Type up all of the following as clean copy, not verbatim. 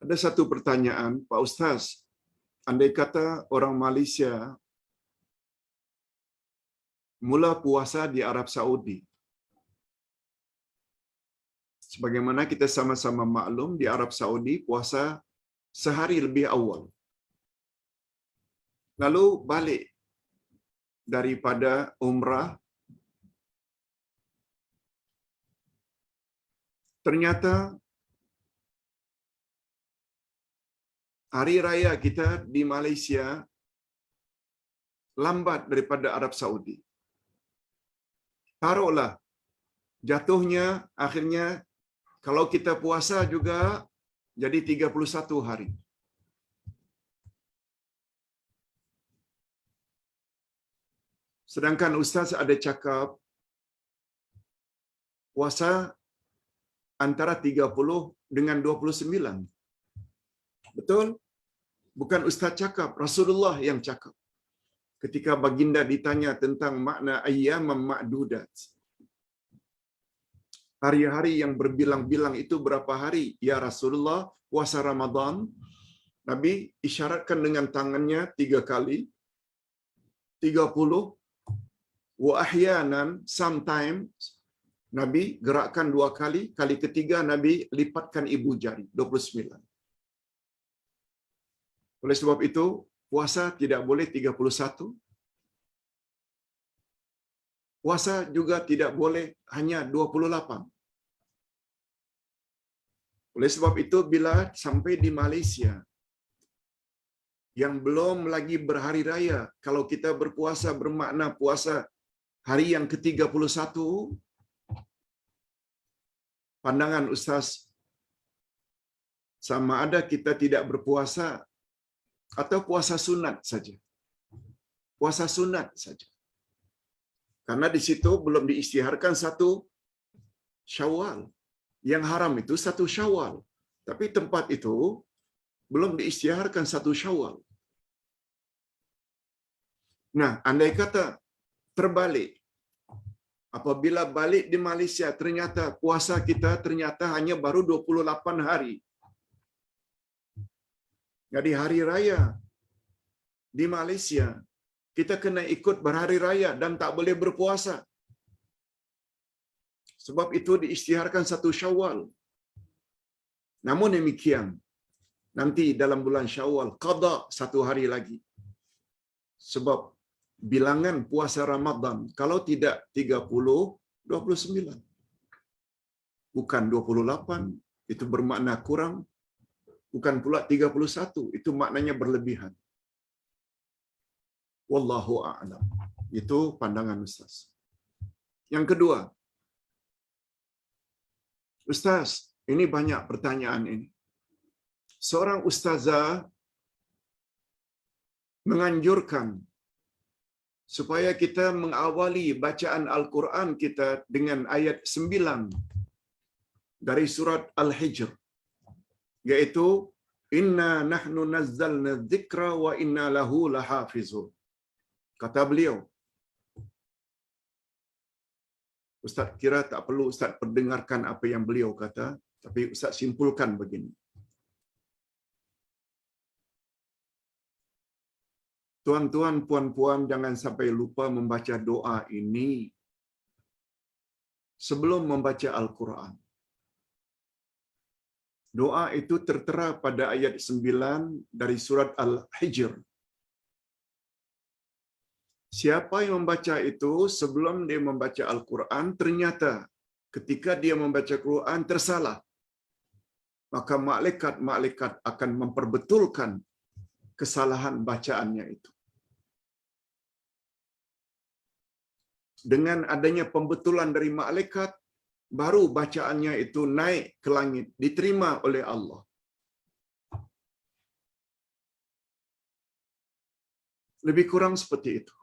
Ada satu pertanyaan, Pak Ustaz. Andai kata orang Malaysia mula puasa di Arab Saudi. Sebagaimana kita sama-sama maklum, di Arab Saudi puasa sehari lebih awal. Lalu balik daripada umrah, ternyata hari raya kita di Malaysia lambat daripada Arab Saudi. Taruhlah jatuhnya akhirnya kalau kita puasa juga jadi 31 hari. Sedangkan Ustaz ada cakap puasa antara 30 dengan 29. Betul? Bukan Ustaz cakap, Rasulullah yang cakap. Ketika baginda ditanya tentang makna ayyamam ma'dudat. Hari-hari yang berbilang-bilang itu berapa hari? Ya Rasulullah, puasa Ramadan. Nabi isyaratkan dengan tangannya 3 kali. 30. Wa ahyanan, sometimes, Nabi gerakkan 2 kali. Kali ketiga Nabi lipatkan ibu jari. 29. Oleh sebab itu, puasa tidak boleh 31. Puasa juga tidak boleh hanya 28. Oleh sebab itu, bila sampai di Malaysia, yang belum lagi berhari raya, kalau kita berpuasa bermakna puasa hari yang ke-31, pandangan Ustaz, sama ada kita tidak berpuasa atau puasa sunat saja. Puasa sunat saja. Karena di situ belum diisytiharkan 1 Syawal. Yang haram itu 1 Syawal. Tapi tempat itu belum diisytiharkan 1 Syawal. Nah, andai kata terbalik. Apabila balik di Malaysia, ternyata puasa kita ternyata hanya baru 28 hari. Jadi hari raya di Malaysia, kita kena ikut berhari raya dan tak boleh berpuasa. Sebab itu diisytiharkan 1 Syawal. Namun demikian, nanti dalam bulan Syawal, qada 1 hari lagi. Sebab bilangan puasa Ramadan, kalau tidak 30, 29. Bukan 28, itu bermakna kurang. Bukan pula 31, itu maknanya berlebihan. Wallahu a'lam. Itu pandangan Ustaz. Yang kedua, Ustaz, ini banyak pertanyaan ini. Seorang ustazah menganjurkan supaya kita mengawali bacaan Al-Quran kita dengan ayat 9 dari surat Al-Hijr, yaitu Inna nahnu nazzalna dzikra wa inna lahu lahafizun. Kata beliau, Ustaz kira tak perlu Ustaz perdengarkan apa yang beliau kata, tapi Ustaz simpulkan begini. Tuan-tuan, puan-puan, jangan sampai lupa membaca doa ini sebelum membaca Al-Quran. Doa itu tertera pada ayat 9 dari surat Al-Hijr. Siapa yang membaca itu sebelum dia membaca Al-Quran, ternyata ketika dia membaca Quran tersalah, maka malaikat-malaikat akan memperbetulkan kesalahan bacaannya itu. Dengan adanya pembetulan dari malaikat, baru bacaannya itu naik ke langit, diterima oleh Allah. Lebih kurang seperti itu.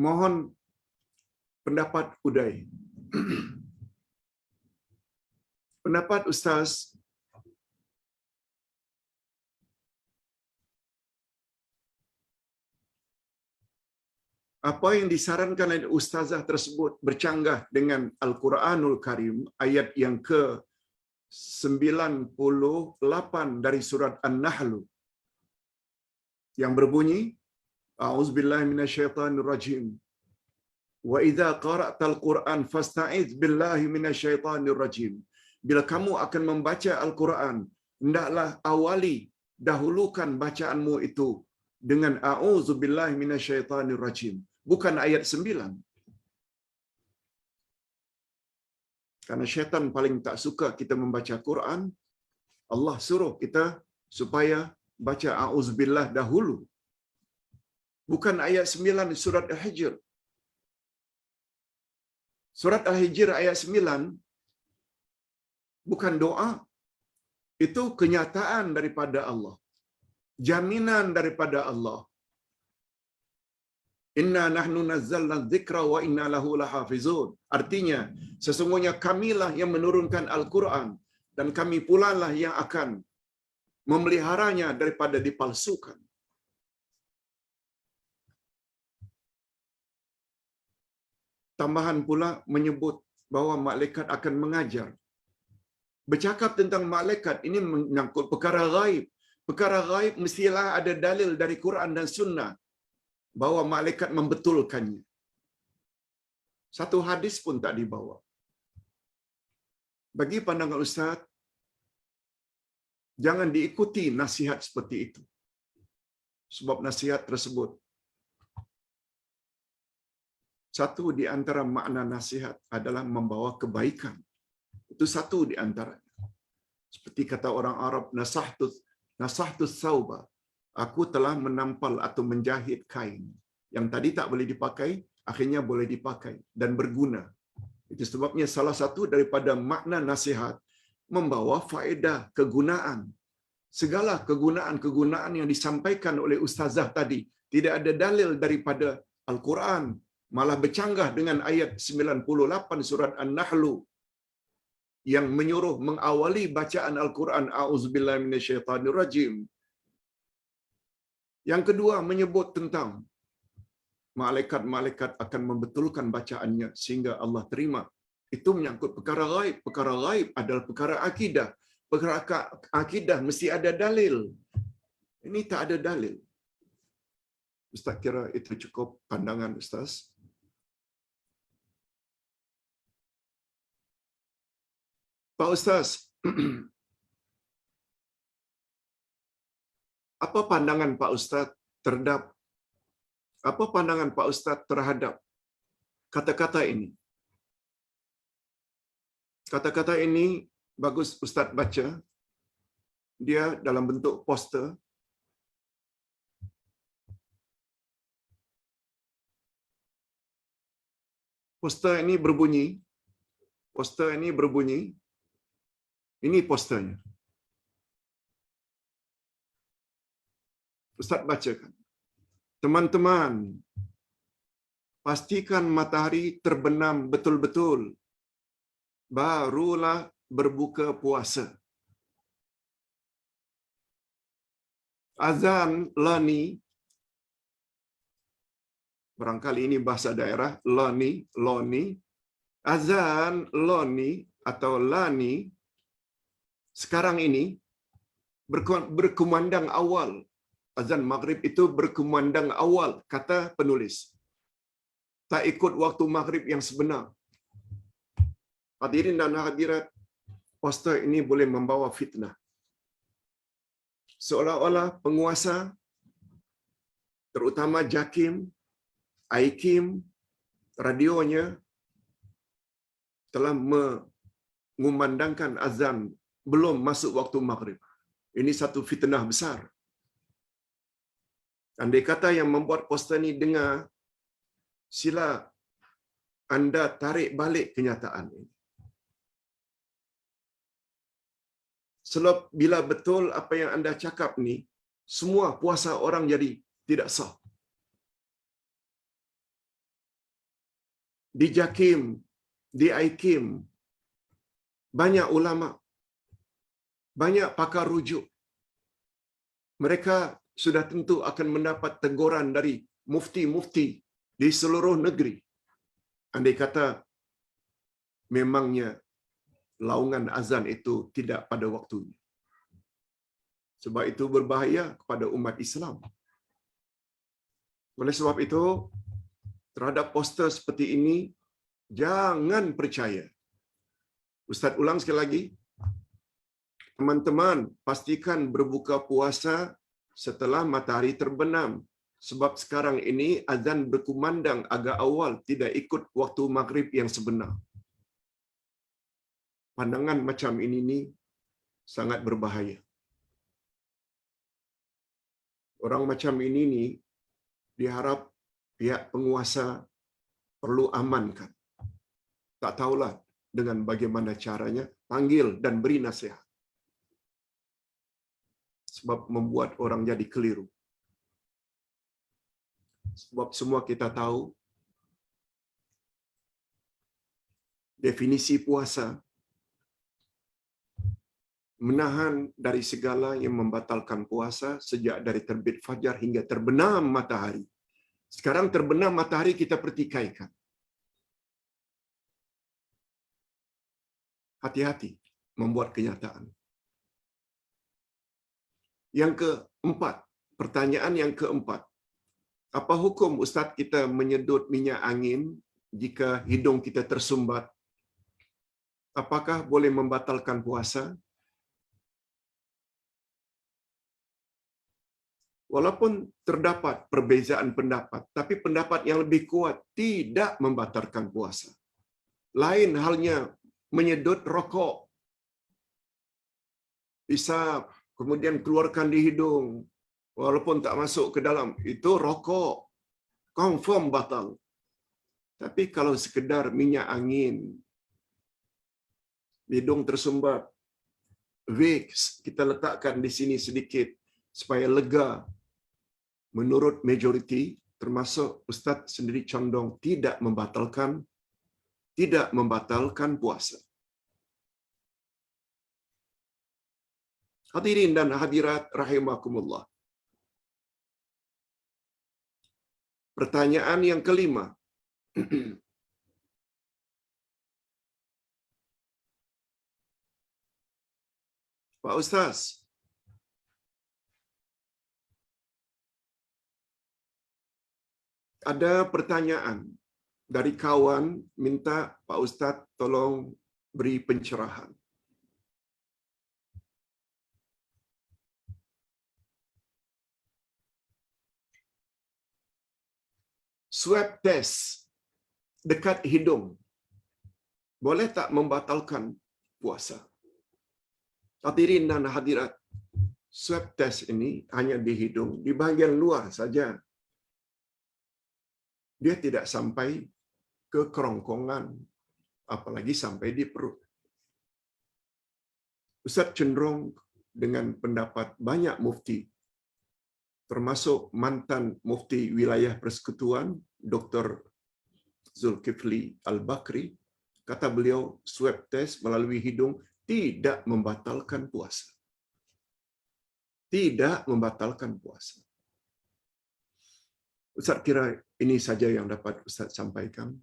Mohon pendapat Uday. Pendapat Ustaz, apa yang disarankan oleh ustazah tersebut bercanggah dengan Al-Quranul Karim ayat yang ke-98 dari surat An-Nahl yang berbunyi A'udzubillahi minasyaitonir rajim. Wa idza qara'tal Qur'an fasta'iz billahi minasyaitonir rajim. Bila kamu akan membaca Al-Quran, hendaklah awali dahulukan bacaanmu itu dengan a'udzubillahi minasyaitonir rajim. Bukan ayat 9. Karena syaitan paling tak suka kita membaca Quran, Allah suruh kita supaya baca a'udzubillah dahulu. Bukan ayat 9 surat Al-Hijr. Surat Al-Hijr ayat 9 bukan doa. Itu kenyataan daripada Allah. Jaminan daripada Allah. Inna nahnu nazzalna dzikra wa inna lahu lahafizun. Artinya, sesungguhnya kamilah yang menurunkan Al-Quran dan kami pula lah yang akan memeliharanya daripada dipalsukan. Tambahan pula menyebut bahawa malaikat akan mengajar. Bercakap tentang malaikat ini menyangkut perkara ghaib. Perkara ghaib mestilah ada dalil dari Quran dan Sunnah bahawa malaikat membetulkannya. Satu hadis pun tak dibawa. Bagi pandangan Ustaz, jangan diikuti nasihat seperti itu. Sebab nasihat tersebut, satu di antara makna nasihat adalah membawa kebaikan. Itu satu di antaranya. Seperti kata orang Arab, nasahtu sauba. Aku telah menampal atau menjahit kain. Yang tadi tak boleh dipakai, akhirnya boleh dipakai dan berguna. Itu sebabnya salah satu daripada makna nasihat membawa faedah, kegunaan. Segala kegunaan-kegunaan yang disampaikan oleh ustazah tadi tidak ada dalil daripada Al-Quran, malah bercanggah dengan ayat 98 surat An-Nahl yang menyuruh mengawali bacaan Al-Quran a'udzubillahi minasyaitonir rajim. Yang kedua menyebut tentang malaikat-malaikat akan membetulkan bacaannya sehingga Allah terima. Itu menyangkut perkara ghaib. Perkara ghaib adalah perkara akidah. Perkara akidah mesti ada dalil. Ini tak ada dalil. Ustaz kira itu cukup pandangan Ustaz. Pak Ustaz, apa pandangan Pak Ustaz terhadap kata-kata ini? Kata-kata ini bagus Ustaz baca. Dia dalam bentuk poster. Poster ini berbunyi. Ini posternya. Ustaz bacakan. Teman-teman, pastikan matahari terbenam betul-betul. Barulah berbuka puasa. Azan lani, barangkali ini bahasa daerah, lani. Azan lani atau lani sekarang ini berkumandang awal. Azan maghrib itu berkumandang awal, kata penulis. Tak ikut waktu maghrib yang sebenar. Hadirin dan hadirat, poster ini boleh membawa fitnah. Seolah-olah penguasa, terutama JAKIM, AIKIM, radionya, telah mengumandangkan azan belum masuk waktu maghrib. Ini satu fitnah besar. Andai kata yang membuat poster ini dengar, sila anda tarik balik kenyataan ini. Sebab bila betul apa yang anda cakap ni, semua puasa orang jadi tidak sah. Di JAKIM, di AIKIM, banyak ulama, banyak pakar rujuk. Mereka sudah tentu akan mendapat teguran dari mufti-mufti di seluruh negeri. Andai kata memangnya laungan azan itu tidak pada waktunya. Sebab itu berbahaya kepada umat Islam. Oleh sebab itu, terhadap poster seperti ini, jangan percaya. Ustaz ulang sekali lagi, teman-teman pastikan berbuka puasa setelah matahari terbenam. Sebab sekarang ini azan berkumandang agak awal, tidak ikut waktu maghrib yang sebenar. Pandangan macam ini sangat berbahaya. Orang macam ini diharap pihak penguasa perlu amankan. Tak tahulah dengan bagaimana caranya, panggil dan beri nasihat. Sebab membuat orang jadi keliru. Sebab semua kita tahu definisi puasa menahan dari segala yang membatalkan puasa sejak dari terbit fajar hingga terbenam matahari. Sekarang terbenam matahari kita pertikaikan. Hati-hati membuat kenyataan. Yang keempat, pertanyaan yang keempat. Apa hukum Ustaz kita menyedut minyak angin jika hidung kita tersumbat? Apakah boleh membatalkan puasa? Walaupun terdapat perbezaan pendapat, tapi pendapat yang lebih kuat tidak membatalkan puasa. Lain halnya menyedut rokok. Isap, kemudian keluarkan di hidung, walaupun tak masuk ke dalam, itu rokok. Confirm batal. Tapi kalau sekedar minyak angin, hidung tersumbat, Vicks, kita letakkan di sini sedikit, supaya lega. Menurut majoriti, termasuk Ustaz sendiri condong tidak membatalkan puasa. Hadirin dan hadirat rahimakumullah. Pertanyaan yang kelima. Pak Ustaz, ada pertanyaan dari kawan minta Pak Ustaz tolong beri pencerahan. Swab test dekat hidung boleh tak membatalkan puasa? Hadirin dan hadirat, swab test ini hanya di hidung, di bahagian luar saja. Dia tidak sampai ke kerongkongan, apalagi sampai di perut. Ustaz cenderung dengan pendapat banyak mufti, termasuk mantan mufti wilayah persekutuan, Dr. Zulkifli Al-Bakri, kata beliau swab test melalui hidung tidak membatalkan puasa. Tidak membatalkan puasa. Ustaz kira ini saja yang dapat Ustaz sampaikan.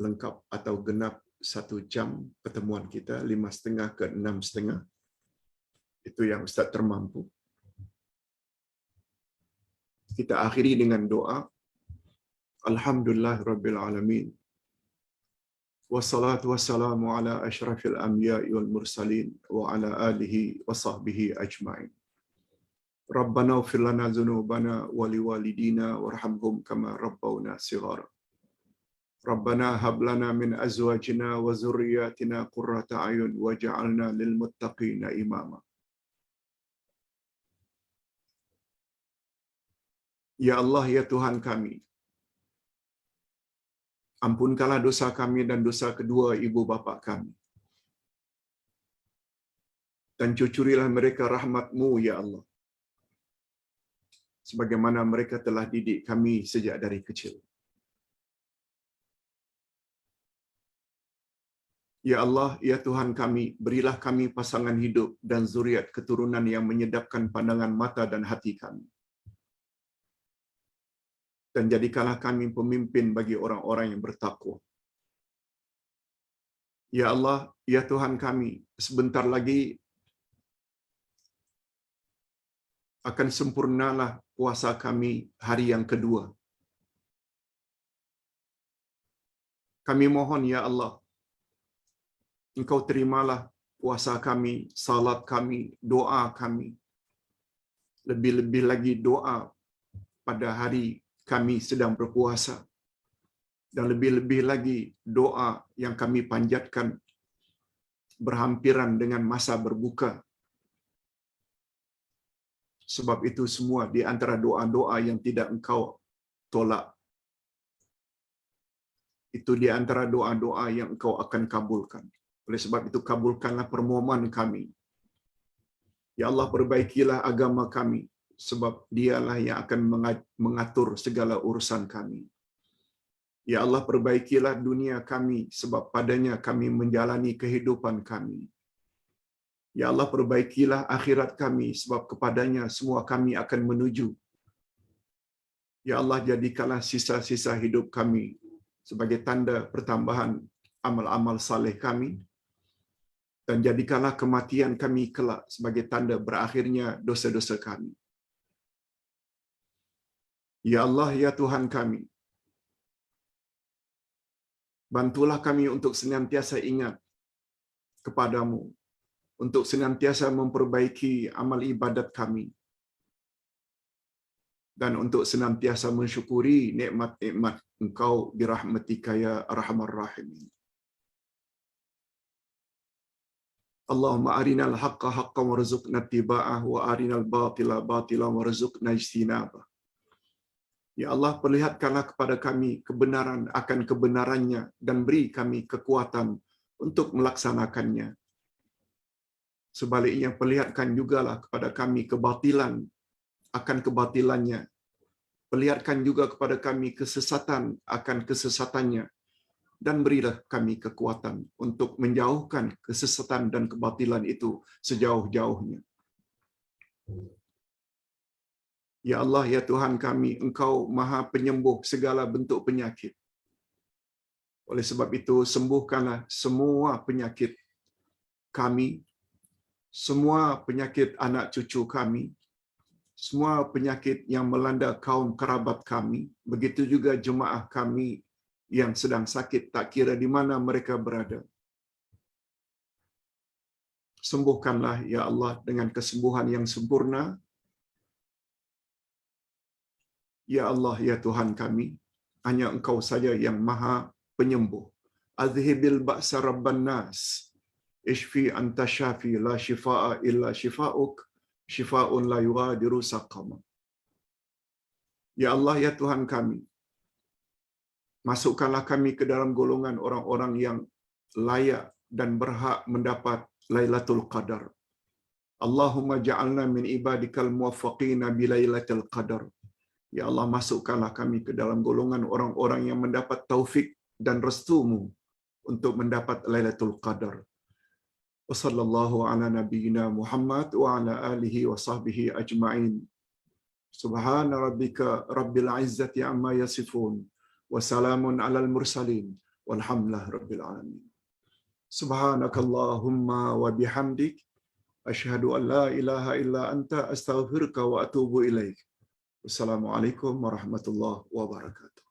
Lengkap atau genap 1 jam pertemuan kita, 5:30 ke 6:30. Itu yang Ustaz termampu. Kita akhiri dengan doa. Alhamdulillahirabbil alamin. Wassalatu wassalamu ala asyrafil anbiya'i wal mursalin wa ala alihi wa sahbihi ajma'in. Rabbana ighfir lana dzunubana wa liwalidina warhamhum kama rabbawna shighara. Rabbana hab lana min azwajina wa dzurriyyatina qurrata a'yun waj'alna lil muttaqina imama. Ya Allah, ya Tuhan kami, ampunkanlah dosa kami dan dosa kedua ibu bapa kami. Dan cucurilah mereka rahmat-Mu, ya Allah. Sebagaimana mereka telah didik kami sejak dari kecil. Ya Allah, ya Tuhan kami, berilah kami pasangan hidup dan zuriat keturunan yang menyedapkan pandangan mata dan hati kami. dan jadikanlah kami pemimpin bagi orang-orang yang bertakwa. Ya Allah, ya Tuhan kami, sebentar lagi akan sempurnalah puasa kami hari yang kedua. Kami mohon ya Allah, Engkau terimalah puasa kami, salat kami, doa kami. Lebih-lebih lagi doa pada hari kami sedang berpuasa. Dan lebih-lebih lagi doa yang kami panjatkan berhampiran dengan masa berbuka. Sebab itu semua di antara doa-doa yang tidak Engkau tolak. Itu di antara doa-doa yang Engkau akan kabulkan. Oleh sebab itu kabulkanlah permohonan kami. Ya Allah, perbaikilah agama kami, sebab Dialah yang akan mengatur segala urusan kami. Ya Allah, perbaikilah dunia kami, sebab padanya kami menjalani kehidupan kami. Ya Allah, perbaikilah akhirat kami, sebab kepadanya semua kami akan menuju. Ya Allah, jadikanlah sisa-sisa hidup kami sebagai tanda pertambahan amal-amal saleh kami, dan jadikanlah kematian kami kelak sebagai tanda berakhirnya dosa-dosa kami. Ya Allah, ya Tuhan kami, bantulah kami untuk senantiasa ingat kepadamu, untuk senantiasa memperbaiki amal ibadat kami, dan untuk senantiasa mensyukuri nikmat-nikmat Engkau birahmatika ya arhamar rahimin. Allahumma arinal haqqa haqqan warzuqna ittiba'ah wa arinal batila batilan warzuqna ijtinabah. Ya Allah, perlihatkanlah kepada kami kebenaran akan kebenarannya dan beri kami kekuatan untuk melaksanakannya. Sebaliknya, perlihatkan jugalah kepada kami kebatilan akan kebatilannya. Perlihatkan juga kepada kami kesesatan akan kesesatannya, dan berilah kami kekuatan untuk menjauhkan kesesatan dan kebatilan itu sejauh-jauhnya. Ya Allah, ya Tuhan kami, Engkau Maha Penyembuh segala bentuk penyakit. Oleh sebab itu, sembuhkanlah semua penyakit kami, semua penyakit anak cucu kami, semua penyakit yang melanda kaum kerabat kami, begitu juga jemaah kami yang sedang sakit tak kira di mana mereka berada. Sembuhkanlah ya Allah dengan kesembuhan yang sempurna. Ya Allah, ya Tuhan kami, hanya Engkau saja yang Maha Penyembuh. Adhibil ba'sa rabban nas, ishfi anta syafi la shifaa illa shifa'uk, shifaa'un la yughadiru saqama. Ya Allah, ya Tuhan kami, masukkanlah kami ke dalam golongan orang-orang yang layak dan berhak mendapat Lailatul Qadar. Allahumma ja'alna min ibadikal muwaffaqina bi Lailatul Qadar. Ya Allah, masukkanlah kami ke dalam golongan orang-orang yang mendapat taufik dan restu-Mu untuk mendapat Lailatul Qadar. Wa sallallahu ala nabiyyina Muhammad wa ala alihi wa sahbihi ajma'in. Subhana rabbika rabbil izzati amma yasifun. Wa salamun alal mursalin. Walhamdulillahi rabbil alamin. Subhanakallahumma wa bihamdik. Asyhadu an la ilaha illa anta astaghfiruka wa atubu ilaik. Wassalamualaikum warahmatullahi wabarakatuh.